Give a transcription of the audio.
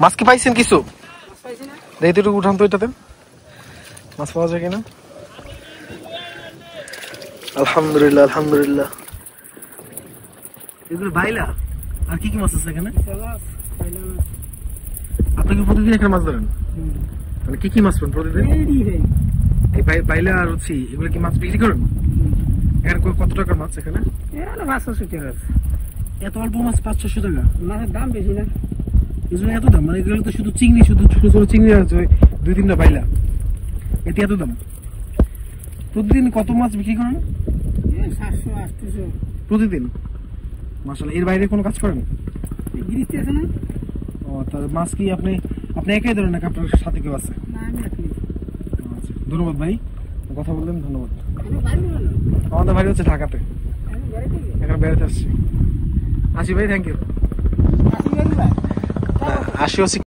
মাছ কি পাইছেন কিছু? দেখি একটু উঠান তো এটাতে, মাছ পাওয়া যায় কিনা। আলহামদুলিল্লাহ আলহামদুলিল্লাহ। এগুলো বাইলা আর কি কি মাছ আছে এখানে? আপনি কি প্রতিদিন এখানে মাছ ধরেন? মানে কি কি মাছ পান প্রতিদিন? এই বাইলা আর হচ্ছে এগুলো কি মাছ বিক্রি করেন? এখানে কত টাকার মাছ এখানে? 500 টাকা। এত অল্প মাছ 500 টাকা? মাছের দাম বেশি না, এই জন্য এত দাম। মানে এগুলো তো শুধু চিংড়ি, শুধু ছোট ছোট চিংড়ি আছে 2-3টা বাইলা, এতে এত দাম। প্রতিদিন কত মাছ বিক্রি করেন? 700-800 প্রতিদিন? মাশাআল্লাহ। এর বাইরে কোনো কাজ করেন? গিরিতে আছে না। ও, তাহলে মাছ কি আপনি একাই ধরেন নাকি আপনার সাথে কেউ আছে? না, আমি একাই। আচ্ছা, ধন্যবাদ ভাই, কথা বললেন, ধন্যবাদ। আমার বাড়ি হলো, আমাদের বাড়ি হচ্ছে ঢাকাতে, আমি বেড়াতে গেছি। এখানে বেড়াতে আসছি। আসি ভাই, থ্যাংক ইউ। আসি গেলি ভাই। আসি হচ্ছে